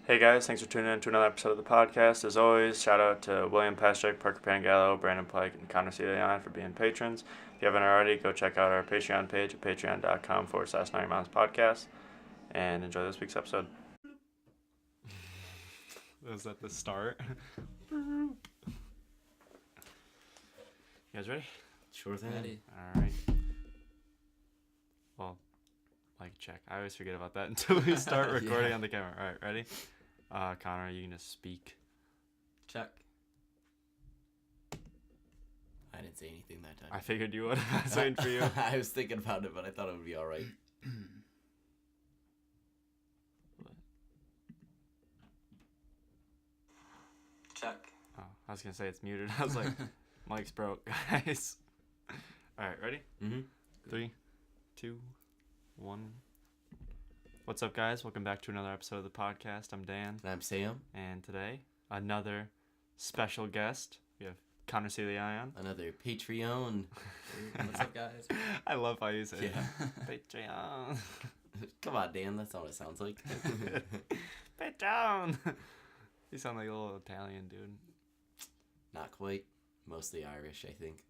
Hey guys, thanks for tuning in to another episode of the podcast. As always, shout out to William Pastrick, Parker Pangallo, Brandon Pike, and Connor Seeley-Ion for being patrons. If you haven't already, go check out our Patreon page at patreon.com/90miles podcast and enjoy this week's episode. Was that the start? You guys ready? Sure thing. Ready. All right. Well, mic check. I always forget about that until we start recording on the camera. All right, ready? Connor, are you going to speak? Check. I didn't say anything that time. I figured you would. I was waiting for you. I was thinking about it, but I thought it would be all right. Check. Oh, I was going to say it's muted. I was like, mic's broke, guys. All right, ready? Mm-hmm. 3, 2, 1. What's up, guys? Welcome back to another episode of the podcast. I'm Dan. And I'm Sam. And today, another special guest. We have Connor Seeley-Ion. Another Patreon. What's up, guys? I love how you say it. Yeah. Patreon. Come on, Dan. That's not what it sounds like. Patreon. You sound like a little Italian dude. Not quite. Mostly Irish, I think.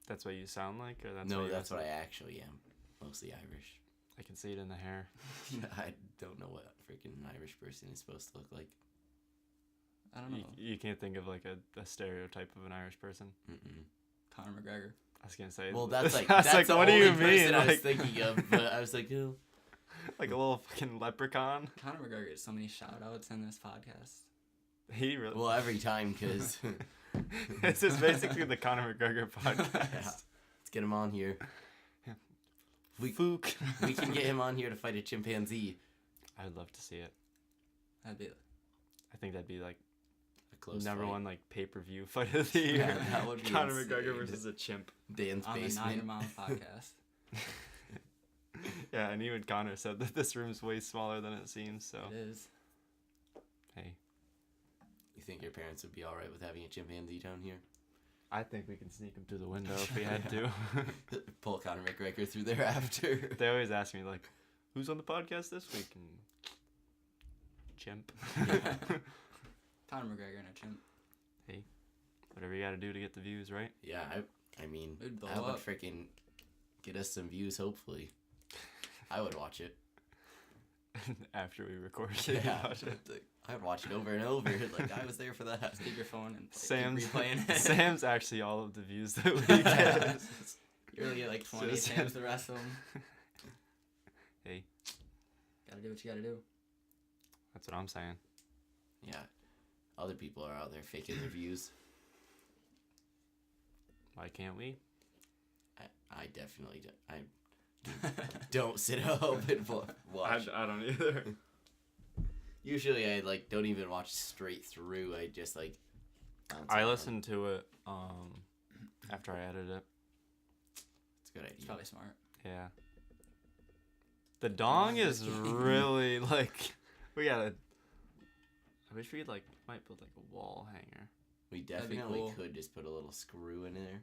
That's what you sound like? Or That's what I actually am. Mostly Irish. I can see it in the hair. I don't know what a freaking Irish person is supposed to look like. I don't know. You can't think of like a stereotype of an Irish person. Mm-mm. Conor McGregor. I was gonna say. Well, that's like I was that's like, the what do only you person mean? I was Like, thinking of. But I was like, oh. like a little fucking leprechaun. Conor McGregor gets so many shout outs in this podcast. He really. Well, every time, because This is basically the Conor McGregor podcast. Yeah. Let's get him on here. We Fook. we can get him on here to fight a chimpanzee. I'd love to see it. That'd be I think that'd be like A close number fight. one like pay-per-view fight of the year. Yeah, that would be Conor insane. McGregor versus a chimp. Dan's on the basement. 9 Mile podcast. Yeah, and even Connor said that this room's way smaller than it seems. So It is. hey, You think your parents would be all right with having a chimpanzee down here? I think we can sneak him through the window if we had to. Pull Conor McGregor through there after. They always ask me like, "Who's on the podcast this week?" And chimp. Conor McGregor and a chimp. Hey, whatever you got to do to get the views, right? Yeah, I mean, It'd blow that would up. freaking get us some views, hopefully. I would watch it. After we record it. Yeah, watch it. I would watch it over and over. Like, I was there for that. Just keep your phone and Sam's keep replaying it. Sam's actually all of the views that we get. You really get like 20, Just- Sam's the rest of them. Hey, Gotta do what you gotta do. that's what I'm saying. Yeah. Other people are out there faking their views. Why can't we? I definitely do. I don't sit up and watch. I don't either. Usually I don't even watch straight through. I just bounce I around. listened to it after I edited it. It's a good It's idea. probably smart. Yeah. The dong is really like we gotta. I wish we might build like a wall hanger. We That'd be definitely cool. could just put a little screw in there.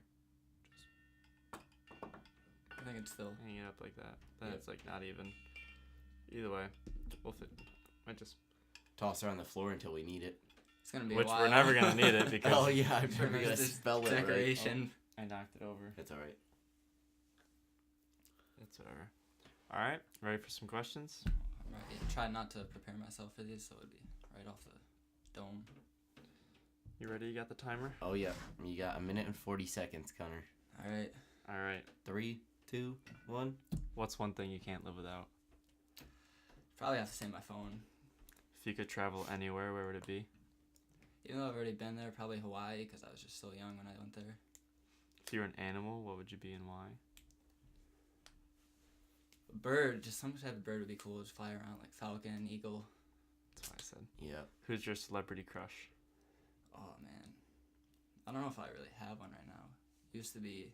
I think it's still. Hang it up like that. Then Yep. it's like not even. Either way, we'll fit. Might just. Toss her on the floor until we need it. It's gonna be Which a while. we're never gonna need it because Oh yeah, I'm never Remember gonna this spell it right. decoration. I knocked it over. It's all right. It's whatever. All right, ready for some questions? Right. Try not to prepare myself for these, so it'd be right off the dome. You ready? You got the timer? Oh yeah, you got 1 minute and 40 seconds, Connor. All right. All right. 3, 2, 1. What's one thing you can't live without? Probably have to say my phone. If you could travel anywhere, where would it be? Even though I've already been there, probably Hawaii, because I was just so young when I went there. If you were an animal, what would you be and why? A bird, just some type of bird would be cool. Just fly around like falcon, eagle. That's what I said. Yeah. Who's your celebrity crush? Oh man, I don't know if I really have one right now. Used to be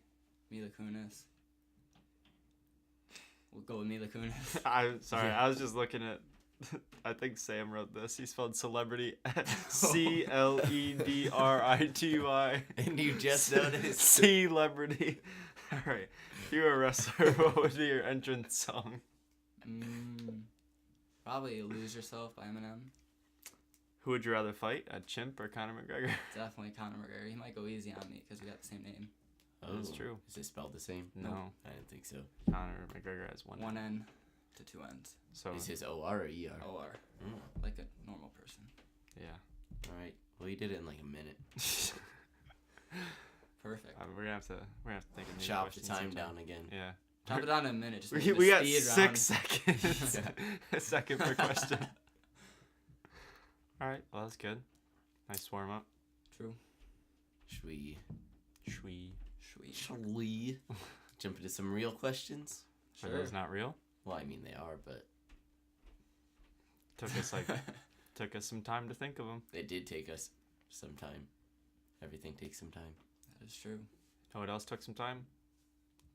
Mila Kunis. We'll go with Mila Kunis. I'm sorry. Yeah. I was just looking at. I think Sam wrote this. He spelled celebrity Celebrity. And you just noticed. Celebrity. All right. If you were a wrestler, what would be your entrance song? Probably Lose Yourself by Eminem. Who would you rather fight, a chimp or Conor McGregor? Definitely Conor McGregor. He might go easy on me because we got the same name. Oh, that's true. Is it spelled the same? No. I didn't think so. Conor McGregor has one. One N to two N's. So Is his O-R or E-R? OR. Mm. Like a normal person. yeah. All right. Well, you did it in like a minute. Perfect. We're gonna have to think of new Chop the questions time sometime. down again. Yeah. Chop it down to a minute. Just make We, it a we got speed 6 round. seconds. A second per question. All right. Well, that's good. Nice warm up. True. Should we Sweet. jump into some real questions? Are those not real? Well, I mean they are, but Took us some time to think of them. it did take us some time. Everything takes some time. That is true. Know what else took some time?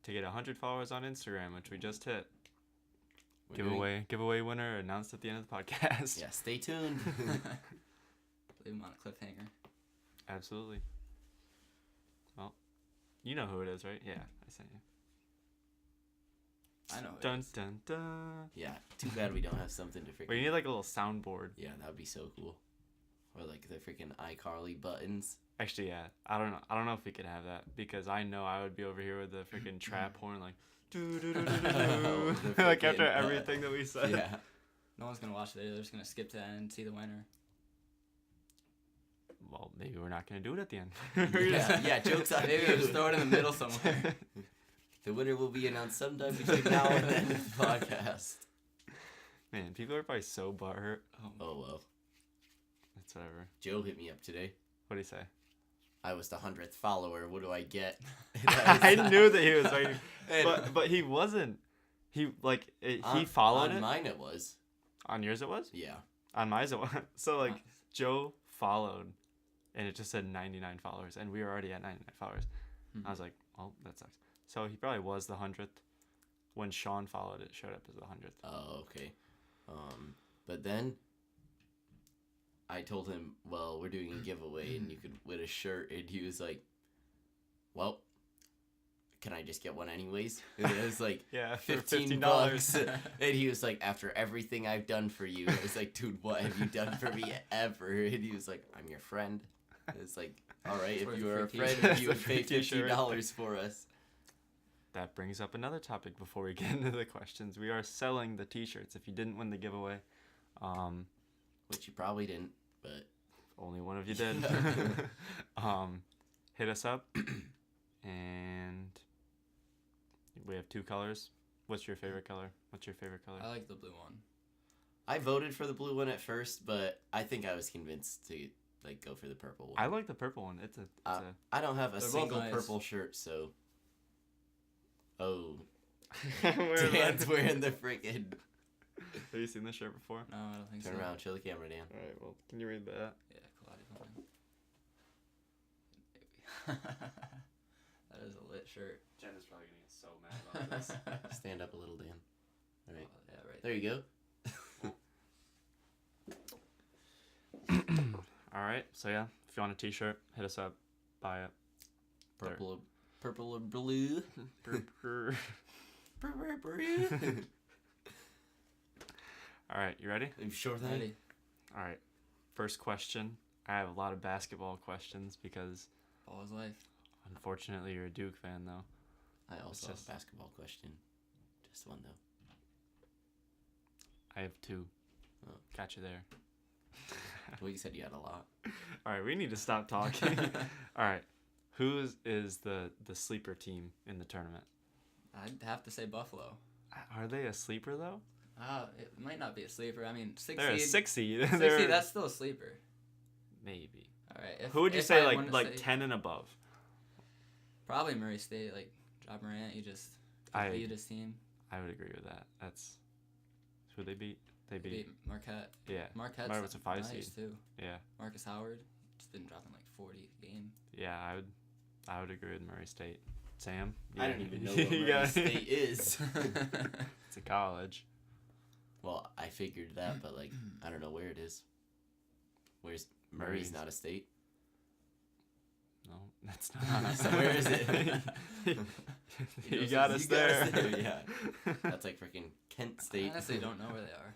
To get 100 followers on Instagram, which we just hit. We're doing- Giveaway winner announced at the end of the podcast. Yeah, stay tuned. Leave him on a cliffhanger. Absolutely. Well, you know who it is, right? Yeah, I sent you. I know. It Dun is. dun dun. Yeah, too bad we don't have something to freaking. But you need like a little soundboard. Yeah, that would be so cool. Or like the freaking iCarly buttons. Actually, yeah. I don't know if we could have that because I know I would be over here with the freaking trap horn like do do do do do The like after freaking, everything that we said. Yeah. No one's gonna watch the video. They're just gonna skip to the end, see the winner. Well, maybe we're not gonna do it at the end. Yeah, jokes on Maybe you. just throw it in the middle somewhere. The winner will be announced sometime between now and the end of the podcast. Man, people are probably so butthurt. Oh well. It's whatever. Joe hit me up today. What do you say? I was the 100th follower. What do I get? I knew that he was like, And but he wasn't. He like he on, followed on it. mine it was. On yours it was. Yeah. On mine it was. So like Nice. Joe followed, and it just said 99 followers, and we were already at 99 followers. I was like, well, that sucks. So he probably was the 100th. When Sean followed, it showed up as the 100th. Oh, okay. But then I told him, well, we're doing a giveaway and you could win a shirt. And he was like, well, can I just get one anyways? And it was like, Yeah, for $15. And he was like, after everything I've done for you. I was like, dude, what have you done for me ever? And he was like, I'm your friend. It's like, all right, It's if worth you were a free friend, t-shirt. you would pay Free t-shirt. $50 for us. That brings up another topic before we get into the questions. We are selling the t-shirts. If you didn't win the giveaway, Which you probably didn't, but only one of you did. Hit us up, and we have 2 colors. What's your favorite color? I like the blue one. I voted for the blue one at first, but I think I was convinced to like go for the purple one. I like the purple one. It's a I don't have a They're both single nice. purple shirt, so. Oh, Where Dan's wearing the freaking. Have you seen this shirt before? No, I don't think Turn so. around, show the camera, Dan. All right. Well, can you read that? Yeah, Maybe. That is a lit shirt. Jen is probably gonna get so mad about this. Stand up a little, Dan. All right, Oh, yeah, right. there you go. All right. So yeah, if you want a t-shirt, hit us up. Buy it. Purple or blue. All right. You ready? I'm sure that. Ready? All right. First question. I have a lot of basketball questions because Ball is life. unfortunately you're a Duke fan though. I also have just- a basketball question. Just one though. I have 2. Oh. Got you there. Well, you said you had a lot. All right, we need to stop talking. All right, who is the sleeper team in the tournament? I'd have to say Buffalo. Are they a sleeper though? It might not be a sleeper. I mean, 6 They're a seed. 6 seed. 6 They're- seed, that's still a sleeper. maybe. All right. Who would you if say I wanted to like say- 10 and above? Probably Murray State. Like Ja Morant, he just I- beat his team. I would agree with that. That's who they beat. They They beat. beat Marquette. Yeah. Marquette's Marquette's a 5 nice seed. too. Yeah. Marcus Howard just been dropping like 40 a game. Yeah. I would agree with Murray State. Sam. I you- don't even know what you Murray got- State is. It's a college. Well, I figured that, but like, I don't know where it is. Where's Murray's not a state? No, that's not. So where is it? You got us there. Yeah. That's like freaking Kent I State. honestly don't know where they are.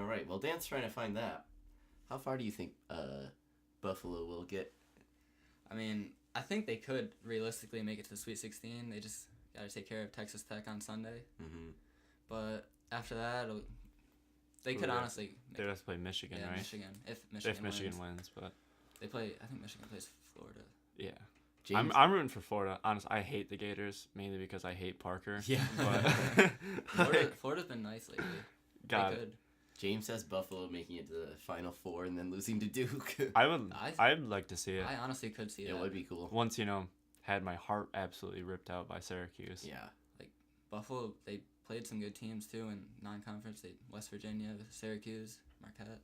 All right. Well, Dan's trying to find that. How far do you think Buffalo will get? I mean, I think they could realistically make it to the Sweet 16. They just got to take care of Texas Tech on Sunday. Mm-hmm. But after that, they could honestly. They have to play Michigan, yeah, right? Michigan. If Michigan wins. But they play. I think Michigan plays Florida. yeah. James? I'm rooting for Florida. Honestly, I hate the Gators mainly because I hate Parker. Yeah. But Florida's been nice lately. God, They could. James has Buffalo making it to the Final Four and then losing to Duke. I'd like to see it. I honestly could see that. It would be cool. Once, had my heart absolutely ripped out by Syracuse. Yeah. Buffalo, they played some good teams too in non-conference. West Virginia, Syracuse, Marquette.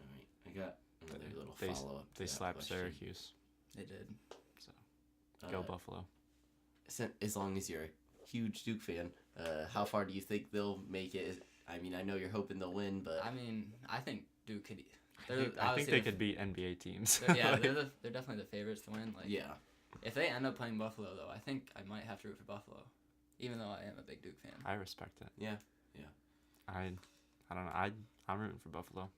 All right. I got another little They- follow-up. to They that slapped question. Syracuse. They did. Go Buffalo. As long as you're a huge Duke fan, how far do you think they'll make it? I mean, I know you're hoping they'll win, but I mean, I think Duke could. I think they could beat NBA teams. Yeah, they're definitely the favorites to win. Like, yeah. if they end up playing Buffalo, though, I think I might have to root for Buffalo, even though I am a big Duke fan. I respect it. Yeah. I don't know. I'm rooting for Buffalo.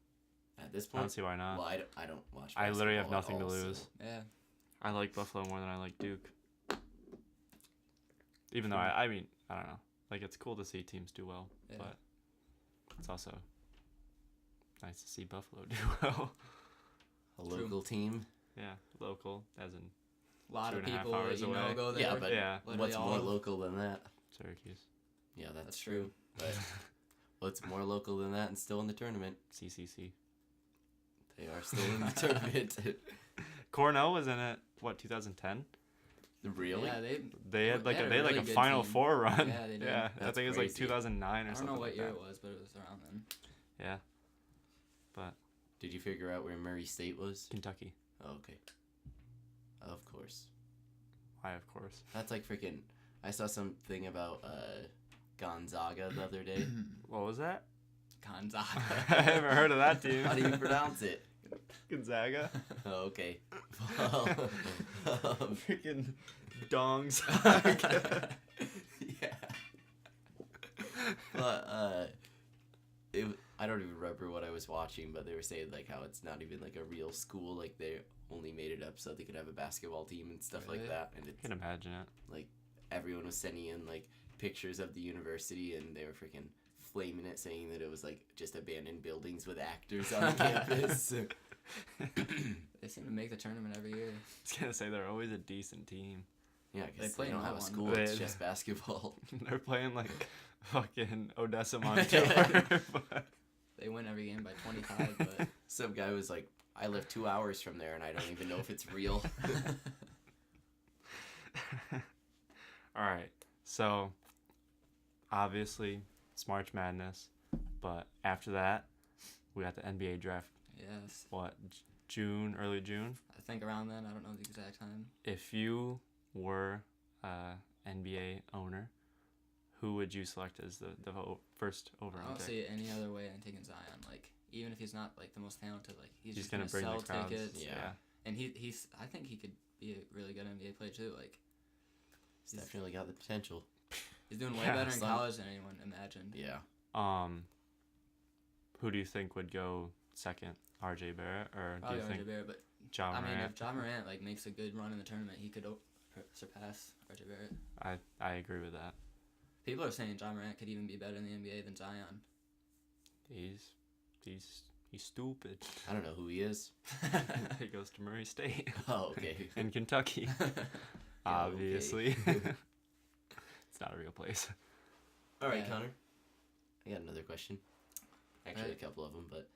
At this I point, don't see why not. well, I don't watch. I literally have basketball nothing at to all, lose. so- Yeah. I like Buffalo more than I like Duke. Even though I mean, I don't know. Like, it's cool to see teams do well, Yeah. but it's also nice to see Buffalo do well. A True. local team. Yeah, local, as in A lot of 2.5 people hours away. go there. Yeah, but yeah, Literally what's all more of- local than that? Syracuse. Yeah, that's That's true. true. But what's more local than that and still in the tournament? CCC. They are still in the tournament. Cornell was in it. What, 2010? Really? Yeah, They had like had a really good Final team. Four run. Yeah, they did. Yeah, I That's think it was like crazy. 2009 or I don't something know what like year that. it was, but it was around then. Yeah, but Did you figure out where Murray State was? Kentucky. Oh, okay. Of course. Why, of course. That's like freaking. I saw something about Gonzaga the other day. What was that? Gonzaga. I haven't heard of that team. How do you pronounce it? Gonzaga. Oh, okay. Well, Freaking dongs. yeah. But I don't even remember what I was watching, but they were saying like how it's not even like a real school, like they only made it up so they could have a basketball team and stuff like Really? that. And I it's can imagine it. like everyone was sending in like pictures of the university, and they were freaking flaming it, saying that it was like just abandoned buildings with actors on campus. They seem to make the tournament every year. I was gonna say they're always a decent team. Yeah, because play they in don't that have a one. school; it's They- just basketball. They're playing like fucking Odessa Montour. But They win every game by 25, but Some guy was like, "I live 2 hours from there, and I don't even know if it's real." all right, so obviously it's March Madness, but after that we got the NBA draft. yes. What, June, early June? I think around then. I don't know the exact time. If you were NBA owner, who would you select as the first I overall don't pick? see it any other way than taking Zion. Like, even if he's not like the most talented, like he's just gonna bring sell the crowds. tickets. Yeah. And he's I think he could be a really good NBA player too. Like, He's definitely got the potential. he's doing way Yeah, better in some- college than anyone imagined. Yeah. Who do you think would go second? RJ Barrett, or do Probably you think RJ Barrett, but Ja I mean, Morant? if Ja Morant like makes a good run in the tournament, he could surpass RJ Barrett. I agree with that. People are saying Ja Morant could even be better in the NBA than Zion. He's stupid. I don't know who he is. He goes to Murray State Oh, okay. in Kentucky. Obviously. It's not a real place. All right, Yeah. Connor. I got another question. Actually, Alright. a couple of them, but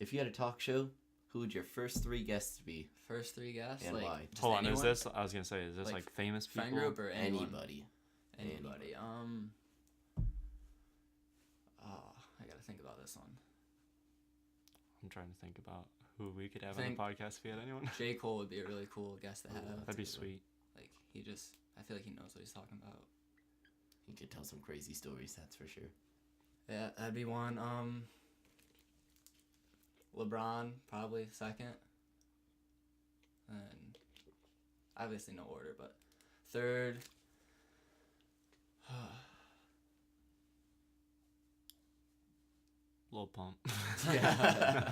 if you had a talk show, who would your first 3 guests be? First 3 guests, And like why? just Hold on, anyone? is this? I was gonna say, is this Like, like famous people? friend group or anyone? Anybody. Anybody. Oh, I gotta think about this one. I'm trying to think about who we could have I on the think- podcast if we had anyone. J. Cole would be a really cool guest to Ooh, have. That'd be That's a good sweet. Like, I feel like he knows what he's talking about. You could tell some crazy stories, that's for sure. Yeah, that'd be one. LeBron, probably second. And obviously no order, but third. Lil Pump. Yeah.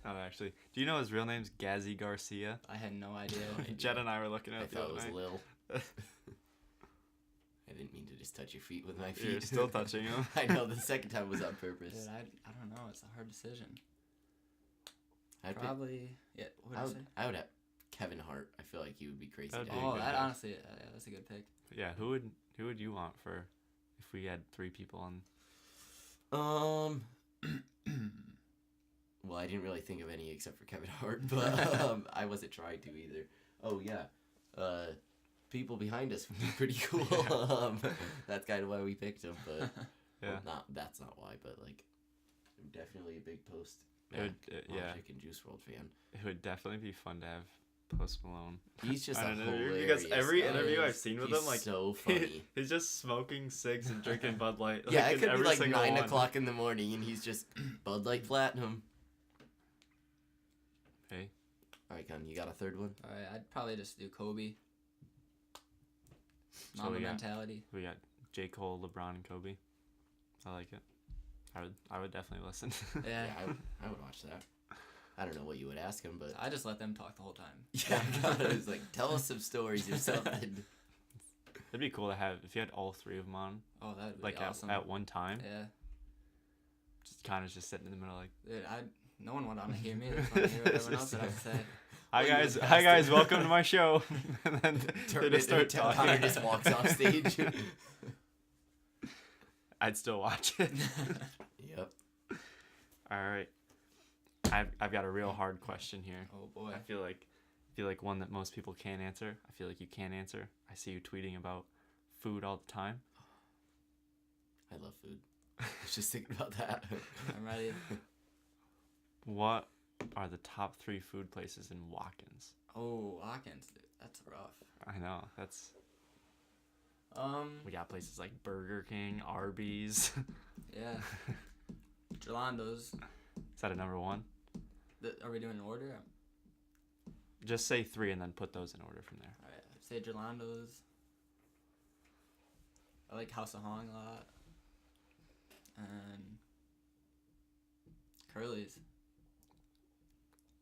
Not actually. Do you know his real name's Gazzy Garcia? I had no idea. Jed and I were looking at I it the thought it other was night. Lil. I didn't mean to just touch your feet with my feet. You're still touching him. I know, the second time was on purpose. Dude, I don't know. It's a hard decision. I'd pick- Probably. Yeah. What I did you would, say? I would have Kevin Hart. I feel like he would be crazy. That'd to be a have. Oh, good that pick. honestly, yeah, that's a good pick. Yeah, who would you want for if we had 3 people on? Well, I didn't really think of any except for Kevin Hart, but I wasn't trying to either. Oh yeah, people behind us would be pretty cool. That's kind of why we picked him, but Yeah. well, that's not why. But like, definitely a big Post It would, yeah. Logic and Juice WRLD fan. It would definitely be fun to have Post Malone. He's just on a an interview, hilarious because every guy. interview I've seen with He's him, like so funny. he's just smoking cigs and drinking Bud Light. Yeah, like, it in could be every like single 9 one. o'clock in the morning, and he's just Bud Light Platinum. Hey, All right, Con, you got a third one? All right, I'd probably just do Kobe. So Mamba we got- mentality. we got J. Cole, LeBron, and Kobe. I like it. I would definitely listen. Yeah. I would watch that. I don't know what you would ask him, but I just let them talk the whole time. yeah, I was like, tell us some stories or something. It'd be cool to have if you had all 3 of them on, Oh, that would be like awesome. at one time. Yeah. Just kind of just sitting in the middle, like, Dude, no one would want to hear me. They just want to hear what everyone else would have to say. hi Well, you guys, would hi have guys, to- welcome to my show. And then they just start Connor talking. just walks off stage. I'd still watch it. Yep. All right, I've got a real hard question here. Oh boy. I feel like one that most people can't answer. I feel like you can't answer. I see you tweeting about food all the time. I love food. I was just thinking about that. I'm ready. What are the top 3 food places in Watkins? Oh, Watkins, dude, that's rough. I know that's. We got places like Burger King, Arby's. Yeah. Jolando's. Is that a number 1? Are we doing an order? Just say 3 and then put those in order from there. All right. I'd say Jolando's. I like House of Hong a lot. And Curly's.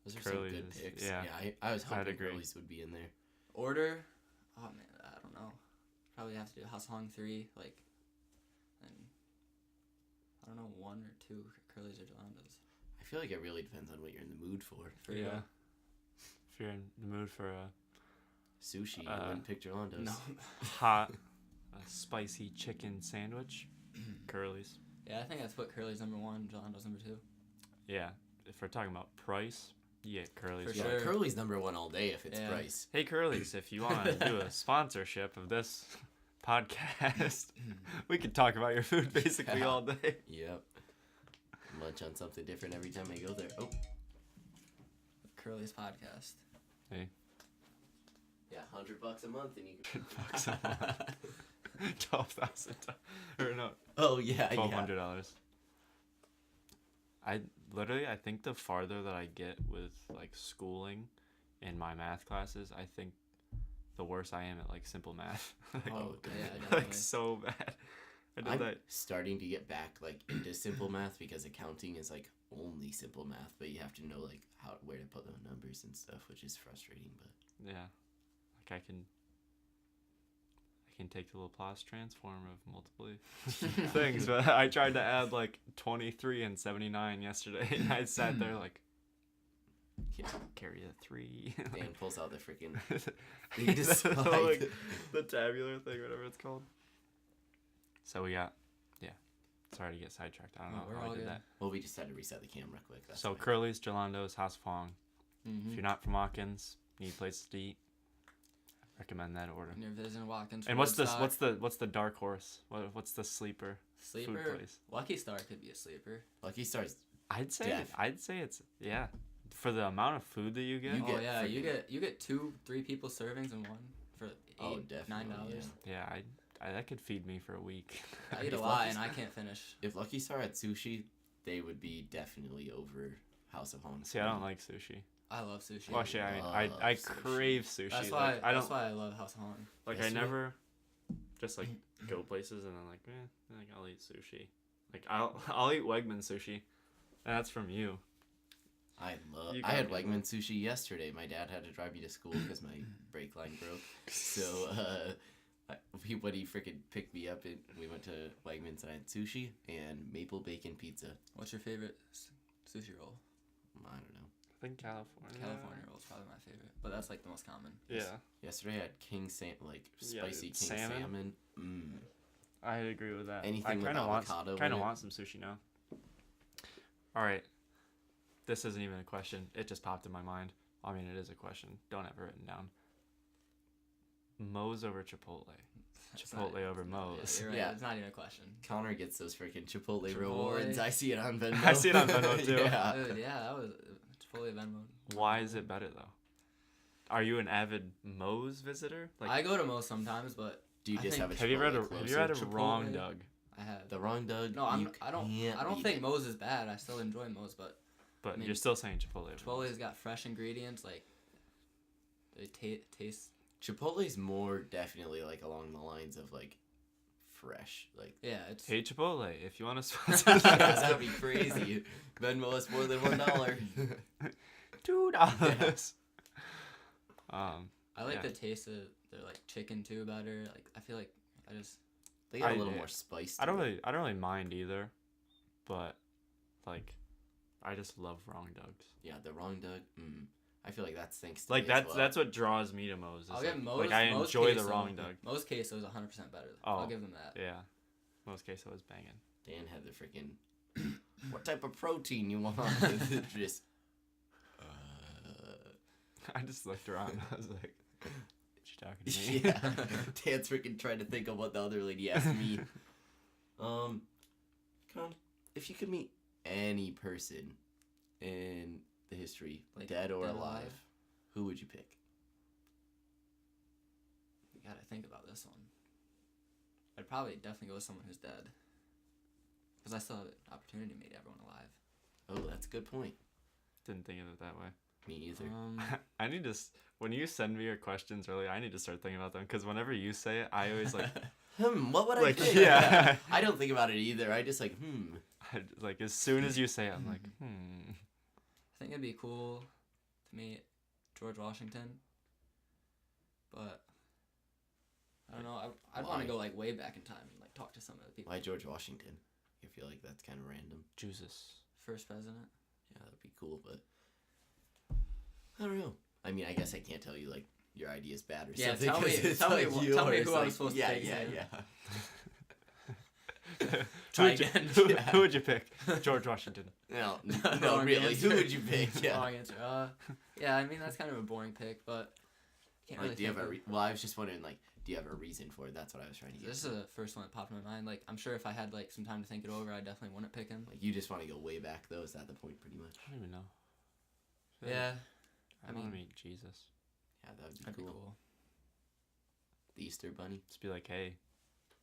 Those are some good Curly's, picks. yeah. I was hoping agree. Curly's would be in there. Order? Oh man, I don't know. Probably have to do House of Hong 3, like, and I don't know, 1 or 2 Curly's or Jolando's. I feel like it really depends on what you're in the mood for. For real. If you're in the mood for a Sushi, you wouldn't pick Jolando's. No. hot, spicy chicken sandwich, Curly's. Yeah, I think I'd put Curly's number 1, Jolando's number 2. Yeah, if we're talking about price, yeah, Curly's. For Yeah, sure. Curly's number 1 all day if it's Yeah. price. Hey, Curly's, if you want to do a sponsorship of this podcast, we could talk about your food basically Yeah. all day. Yep. Munch on something different every time I go there. Oh, Curly's podcast. Hey, yeah, $100 a month and you can. $100 a month. 12,000 or no, Oh yeah, $1,200. I think the farther that I get with like schooling in my math classes, I think the worse I am at like simple math. Like, Oh, yeah, like definitely. so bad. I did I'm that. starting to get back like into simple math because accounting is like only simple math, but you have to know like where to put the numbers and stuff, which is frustrating. But Yeah, like I can take the Laplace transform of multiple things, but I tried to add like 23 and 79 yesterday, and I sat there like, yeah, carry a 3. Dan pulls out the freaking Like, thing to slide. the tabular thing, whatever it's called. So we got, yeah. Sorry to get sidetracked. I don't Oh, know we're how all I did good. that. Well, we just had to reset the camera quick. That's So fine. Curly's, Jolando's, House of Hong. Mm-hmm. If you're not from Watkins, need places to eat, recommend that order. And you're visiting Watkins. And for what's the dark horse? What's the sleeper sleeper? food place? Lucky Star could be a sleeper. Lucky Stars. I'd say Def. it's yeah. For the amount of food that you get, You Oh get yeah, you freaking- get 2-3 people servings in one for Oh, $8, definitely, $9. yeah, I that could feed me for a week. I eat a If lot Lucky and I Star- can't finish. If Lucky Star had sushi, they would be definitely over House of Hong. See, I don't like sushi. I love sushi. Well, actually, I love I sushi. crave sushi. That's Like, why. I That's don't why I love House of Hong. like. I Yesterday- never just like go places and I'm like, like I'll eat sushi. Like I'll eat Wegman sushi. That's from you. I You I had got me. Wegman sushi yesterday. My dad had to drive me to school because my brake line broke. So when he freaking picked me up, we went to Wegmans and I had sushi and maple bacon pizza. What's your favorite sushi roll? I don't know. I think California. California roll is probably my favorite, but that's like the most common. Yeah, Yesterday I had spicy king salmon. salmon. I'd agree with that. Anything I with kind of avocado in it. want some sushi now. All right, this isn't even a question. It just popped in my mind. I mean, it is a question. Don't have it written down. Moe's over Chipotle. Chipotle over Moe's. Yeah, you're right. Yeah. It's not even a question. Connor gets those freaking Chipotle Chipotle. rewards. I see it on Venmo. I see it on Venmo, too. Yeah. Dude, yeah, that was Chipotle Venmo. Why is it better though? Are you an avid Moe's visitor? I go to most sometimes, but Do you I just think- have a Have you ever Chipotle had a closer? wrong Chipotle? Doug? I have. The wrong Doug? No, you I don't can't think beat Moe's is bad. I still enjoy Moe's, but But I mean, you're still saying Chipotle. over Moe's. Chipotle's got fresh ingredients. Like they taste. Chipotle's more definitely like along the lines of like fresh. Like Yeah, it's. Hey Chipotle, if you want to sponsor that'd be crazy. Venmo us more than $1. $2. I like yeah. the taste of their like chicken too better. Like I feel like I just. They got a I- little more spice. I don't to it. really mind either, but like, I just love wrong Dougs. Yeah, the wrong Doug. I feel like that's thanks to Like me as that's well. that's what draws me to Moe's. is I'll like, give Moe's. like I Moe's enjoy the queso- wrong Doug. Moe's queso is 100% better. Oh. I'll give them that. Yeah, Moe's queso is banging. Dan had the freaking. What type of protein you want? Just. I just looked around. I was like, "What you talking to me?" Yeah. Dan's freaking trying to think of what the other lady asked me. Con, if you could meet any person in the history, Like, dead or dead or alive, alive? who would you pick? You gotta think about this one. I'd probably definitely go with someone who's dead. Because I still have an opportunity to meet everyone alive. Oh, that's a good point. Didn't think of it that way. Me either. I need to. When you send me your questions early, I need to start thinking about them because whenever you say it, I always like. What would Like, I pick? yeah. I don't think about it either. I just like, Like as soon as you say it, I'm like, I think it'd be cool to meet George Washington. But I don't know. I'd want Why? to go like way back in time and like talk to some of the people. Why George Washington? I feel like that's kind of random. Jesus. First president. Yeah, that'd be cool, but I don't know. I mean, I guess I can't tell you like your idea is bad or Yeah, something. tell me- 'cause it's tell me like wh- tell me yours, who I'm like, supposed to yeah, take, Yeah, Sam. yeah. Try Who again. who would you pick? George Washington. No, Wrong no, really. answer. Who would you pick? Yeah. Wrong answer. Yeah, I mean that's kind of a boring pick, but can't Like, really do you think have a? of- Well, I was just wondering, like, do you have a reason for it? That's what I was trying to get. This to. is the first one that popped in my mind. Like, I'm sure if I had like some time to think it over, I definitely wouldn't pick him. Like, you just want to go way back, though. Is that the point, pretty much? I don't even know. Yeah, I I want to mean- meet Jesus. Yeah, that would be that'd cool. be cool. The Easter Bunny. Just be like, hey,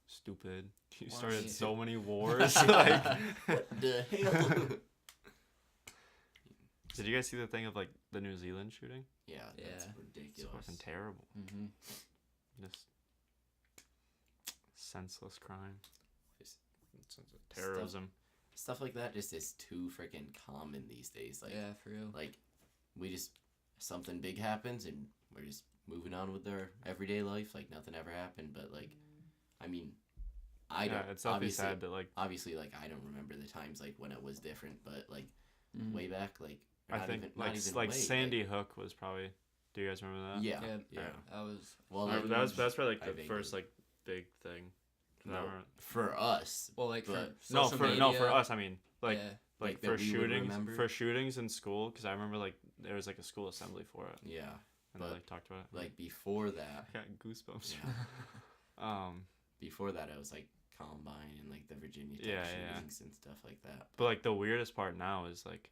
stupid. You Why started don't so you- many wars. Like, What the hell? did you guys see the thing of like the New Zealand shooting? Yeah, that's Yeah. It's ridiculous. fucking terrible. Mm-hmm. Just senseless crime. Just Terrorism. Stuff like that just is too freaking common these days. Like, Yeah, for real. like we just something big happens and we're just moving on with our everyday life like nothing ever happened. But like, I mean, I Yeah, don't. it's definitely obviously, sad, but like obviously, like I don't remember the times like when it was different. But like Mhm. way back, like or I not think even, not even like way, Sandy Hook was probably. Do you guys remember that? Yeah, Yeah. yeah. That was. Well, Remember, like, that's probably like I the vaguely- first like big thing. 'Cause I no, remember- for us. Well, like But- for No, social for media, no for us. I mean, like yeah. like Like, that for we would shootings remember? in school because I remember like there was like a school assembly for it Yeah, and they But, like talked about it. like before that. I got goosebumps. Yeah. Um, Before that, I was like Columbine and like the Virginia Tech Yeah, yeah. shootings and stuff like that. but like the weirdest part now is like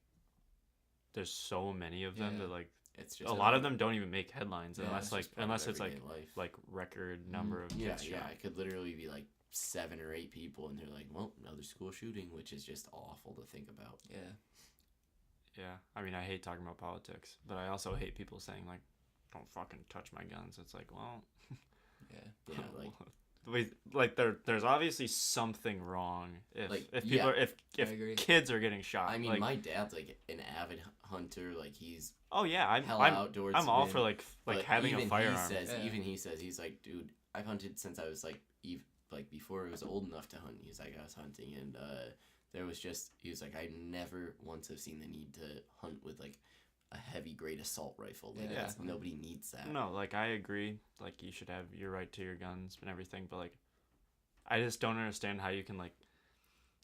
there's so many of them Yeah. that like It's just a lot of them don't even make headlines Yeah, unless it's like just part of unless it's like everyday life. like record number of Yeah, kids yeah. shot. It could literally be like 7 or 8 people, and they're like, "Well, another school shooting," which is just awful to think about. Yeah. Yeah, I mean I hate talking about politics, but I also hate people saying like don't fucking touch my guns. It's like, well, Yeah. Yeah, like there's obviously something wrong if Like, if people yeah, are, if I agree. kids are getting shot. I mean, like, my dad's like an avid hunter. Like he's oh yeah, hella I'm outdoorsman. all for like but having a even firearm. Even he says he's like, dude, I've hunted since I was like like before I was old enough to hunt. He's like, I was hunting, and there was just he was like, I never once have seen the need to hunt with like a heavy grade assault rifle. Like Yeah. nobody needs that. No, like I agree. Like you should have your right to your guns and everything, but like I just don't understand how you can like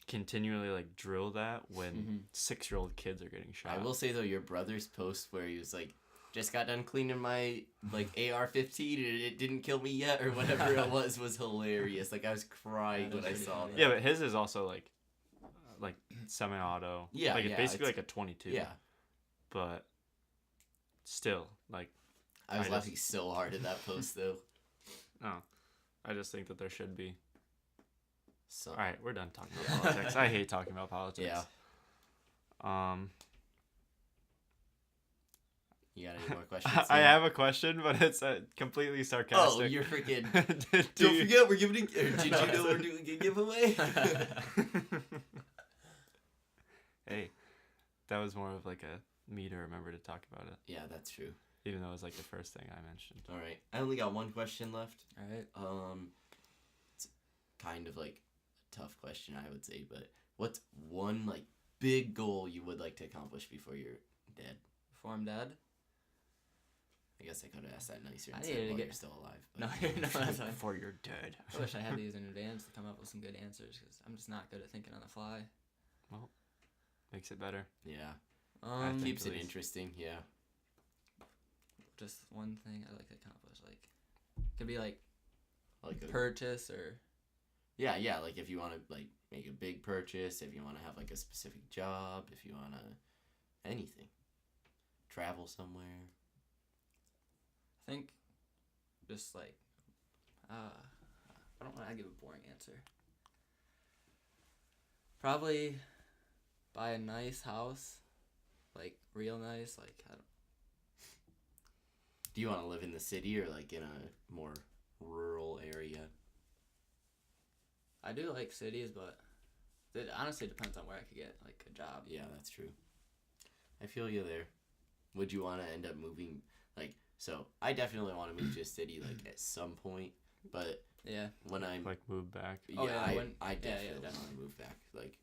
continually like drill that when 6-year-old kids are getting shot. I will say though, your brother's post where he was like, just got done cleaning my like AR-15 and it didn't kill me yet or whatever it was hilarious. Like I was crying Yeah, when I that's saw pretty that. Yeah, but his is also like semi-auto. Yeah, like it's yeah, basically it's- like a 22. Yeah, But still, like I was I laughing so hard at that post though. no, I just think that there should be. So All right, we're done talking about politics. I hate talking about politics. yeah, Um, you got any more questions? I have a question, but it's completely sarcastic. Oh, you're freaking. Do Don't you- forget, we're giving. Did you know we're doing a giveaway? Hey, that was more of like a me to remember to talk about it, Yeah, that's true. even though it was like the first thing I mentioned. All right, I only got one question left. All right. It's kind of like a tough question, I would say, but what's one like big goal you would like to accomplish before you're dead? Before I'm dead. I guess I could have asked that nicer I instead needed of to while get- you're still alive. No, But no, that's fine. Before you're dead. I wish I had these in advance to come up with some good answers because I'm just not good at thinking on the fly. Makes it better. yeah, I think keeps at it least. interesting. Yeah, Just one thing I'd like to accomplish. Like, could be like like a, purchase or yeah, yeah. Like if you want to like make a big purchase, if you want to have like a specific job, if you want to anything, travel somewhere. I think just like I don't want to give a boring answer. Probably buy a nice house, like real nice. Like I don't. Do you want to live in the city or like in a more rural area? I do like cities, but it honestly depends on where I could get like a job. Yeah, that's true. I feel you there. Would you want to end up moving like so? I definitely want to move to a city like at some point, but Yeah. when I'm Like move back. yeah, Oh, yeah, I yeah, definitely definitely. want to move back. Like,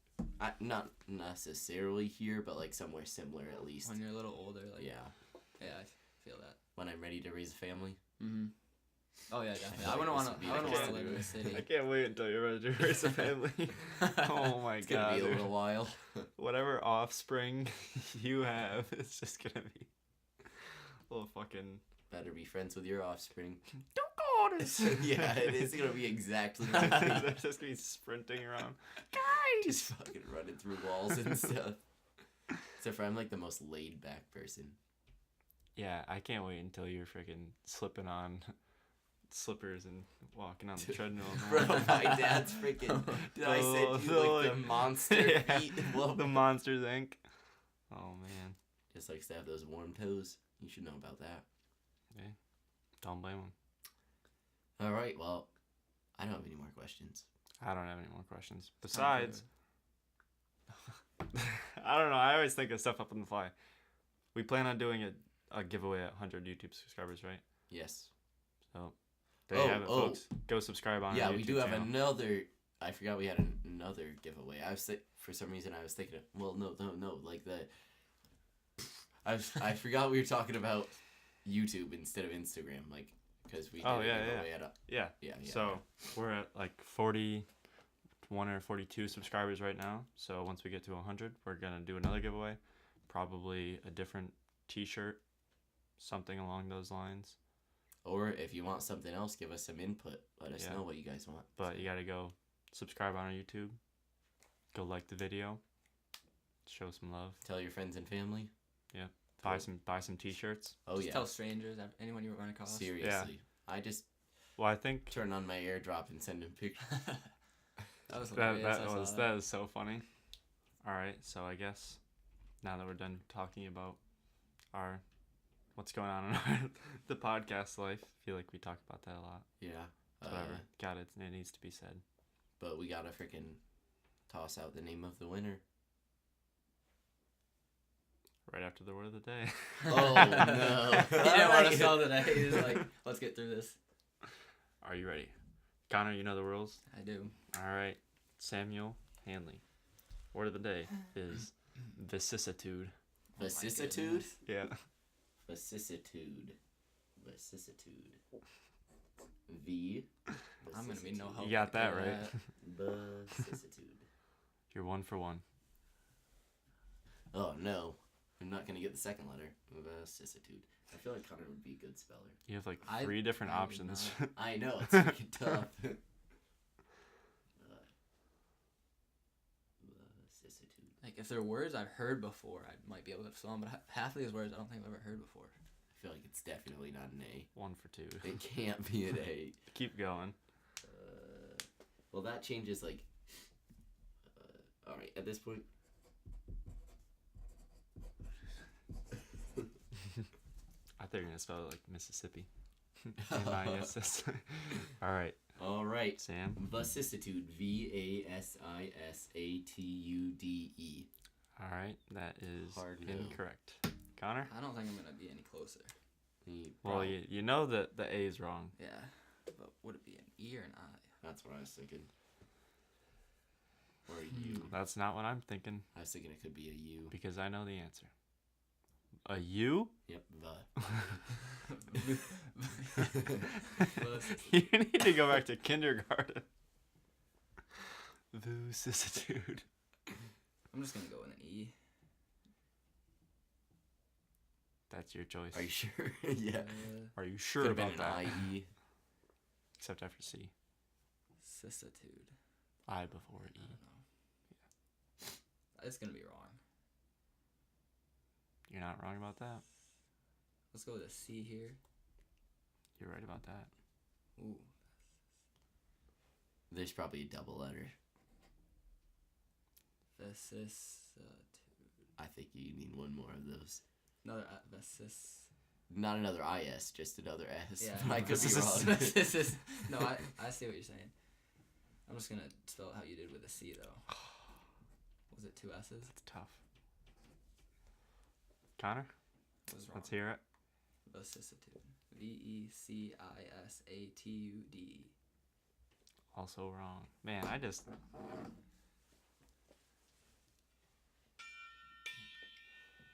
not necessarily here, but like somewhere similar at least. When you're a little older, like Yeah, I feel that. when I'm ready to raise a family. Mm-hmm. Oh yeah, definitely. feel I like wouldn't this want would be to. I the wouldn't want case to live in to the city. I can't wait until you're ready to raise a family. Oh my It's gonna god. be a dude. little while. Whatever offspring you have, it's just gonna be a little fucking. Better be friends with your offspring. Don't go on this. Yeah, it is gonna be exactly They're like that. just gonna be sprinting around. Just fucking running through walls and stuff. Except for I'm like the most laid back person. Yeah, I can't wait until you're freaking slipping on slippers and walking on the treadmill. in the Bro, morning. my dad's freaking. Did I send you like the monster Yeah, feet? Whoa. the Monsters Inc. Oh man, Just likes to have those warm toes. You should know about that. don't blame him. All right, well, I don't have any more questions. I don't have any more questions. Besides, I don't know. I always think of stuff up on the fly. We plan on doing a giveaway at 100 YouTube subscribers, right? Yes. So there you Oh, have it, oh. folks. Go subscribe on Yeah, our YouTube we do have channel. another. I forgot we had another giveaway. For some reason I was thinking of. Well, no. Like the. I forgot we were talking about YouTube instead of Instagram, like because we did Oh, a yeah, giveaway at a. Yeah. Yeah. So we're at like 41 or 42 subscribers right now. So once we get to 100, we're gonna do another giveaway, probably a different T-shirt, something along those lines. Or if you want something else, give us some input. Let us Yeah. know what you guys want. But you gotta go subscribe on our YouTube. Go like the video. Show some love. Tell your friends and family. Buy Cool. some T-shirts. Oh Just yeah. tell strangers, anyone you run across. Seriously. I just Well, I think turn on my AirDrop and send them pictures. That was that hilarious. I saw that is so funny. All right, so I guess now that we're done talking about our what's going on in our the podcast life, I feel like we talk about that a lot. Yeah. Whatever. Got it. It needs to be said. But we gotta freaking toss out the name of the winner. Right after the word of the day. Oh, no. He didn't want to spell today. He was like, let's get through this. Are you ready? Connor, you know the rules? I do. All right. Samuel Hanley. Word of the day is vicissitude. Vicissitude? Yeah. Vicissitude. Vicissitude. V. I'm going to be no help. You got that with right. Vicissitude. You're 1 for 1. Oh, no. I'm not going to get the second letter. Vicissitude. I feel like Connor would be a good speller. You have like 3 different I would options. I know, it's freaking tough. Vicissitude. Like, if they're words I've heard before, I might be able to spell them, but half of these words I don't think I've ever heard before. I feel like it's definitely not an A. 1 for 2. It can't be an A. Keep going. Well, that changes, like... Alright, at this point... I thought you were going to spell it like Mississippi. M-I-S-S. All right. All right. Sam? Vicissitude. V-A-S-I-S-A-T-U-D-E. All right. That is Hard no. incorrect. Connor? I don't think I'm going to be any closer. Well, you know that the A is wrong. Yeah. But would it be an E or an I? That's what I was thinking. Or a U. That's not what I'm thinking I was thinking it could be a U. because I know the answer. A U? Yep, You need to go back to kindergarten. Vicissitude. I'm just going to go with an E. That's your choice. Are you sure? Yeah. Are you sure Could have about been that? an I-E. Except after C. Vicissitude. I before I E. don't know. It's going to be wrong. You're not wrong about that. Let's go with a C here. You're right about that. Ooh. There's probably a double letter. Vicissitude. I think you need one more of those. Another vicissitude. Not another I-S, just another S. Yeah. I could be wrong. No, I see what you're saying. I'm just going to spell it how you did with a C, though. Was it 2 S's? That's tough. Connor? It was wrong. Let's hear it. Vicissitude. V-E-C-I-S-A-T-U-D-E. Also wrong. Man, I just...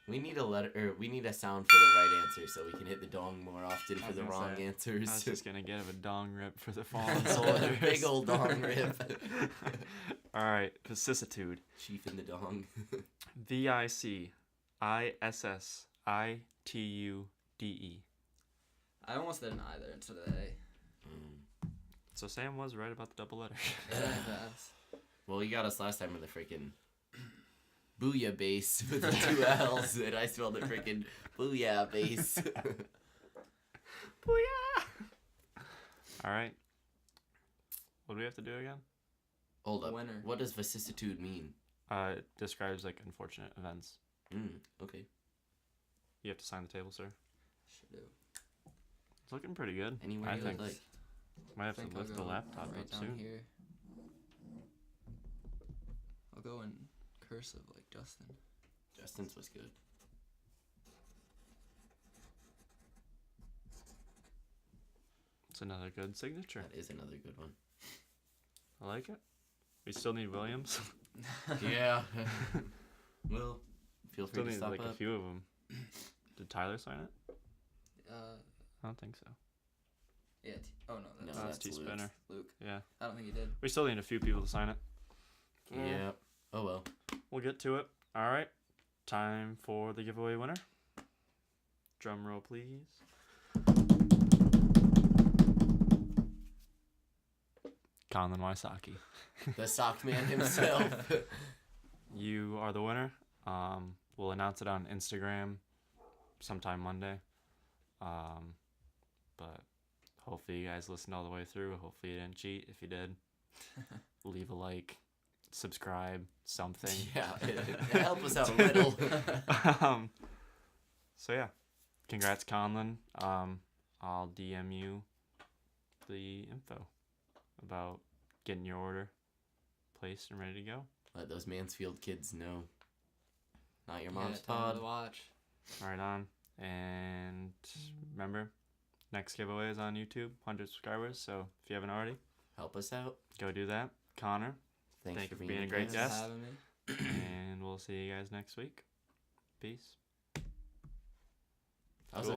We need a letter, or we need a sound for the right answer so we can hit the dong more often for the wrong I answers. was just going to give a dong rip for the fallen soldiers. Big old dong rip. All right. Vicissitude. Chief in the dong. V-I-C-I-S-S-I-T-U-D-E. I almost did an I there instead of the A. So Sam was right about the double letter. Yeah, that's... Well, you got us last time with the freaking booyah bass with the 2 L's, and I spelled it freaking booyah bass. Booyah! All right. What do we have to do again? Hold up. Winner. What does vicissitude mean? It describes like unfortunate events. Okay. You have to sign the table, sir. Should do. It's looking pretty good. Anywhere I you think. like. Might have to I'll lift the go laptop right up down soon. here. I'll go in cursive like Justin. Justin's was good. It's another good signature. That is another good one. I like it. We still need Williams. Yeah. Well, feel free Still to need stop like up. a few of them. Did Tyler sign it? Uh, I don't think so. yeah. Oh no, No, that's That's that's T Luke. Spinner. Luke. Yeah. I don't think he did. We still need a few people to sign it. Yeah. Oh well. We'll get to it. All right. Time for the giveaway winner. Drum roll, please. Conlon Wysocki. The sock man himself. You are the winner. We'll announce it on Instagram sometime Monday. But hopefully you guys listened all the way through. Hopefully you didn't cheat. If you did, leave a like, subscribe, something. Yeah, it help us out a little. So yeah, congrats, Conlon. I'll DM you the info. about getting your order placed and ready to go. Let those Mansfield kids know. Not your Yeah, mom's tell 'em pod. to watch. Right on. And remember, next giveaway is on YouTube, 100 subscribers. So if you haven't already, Help us out. go do that. Connor, Thanks Thank for you for being a a great Thanks guest. for having me. and we'll see you guys next week. Peace.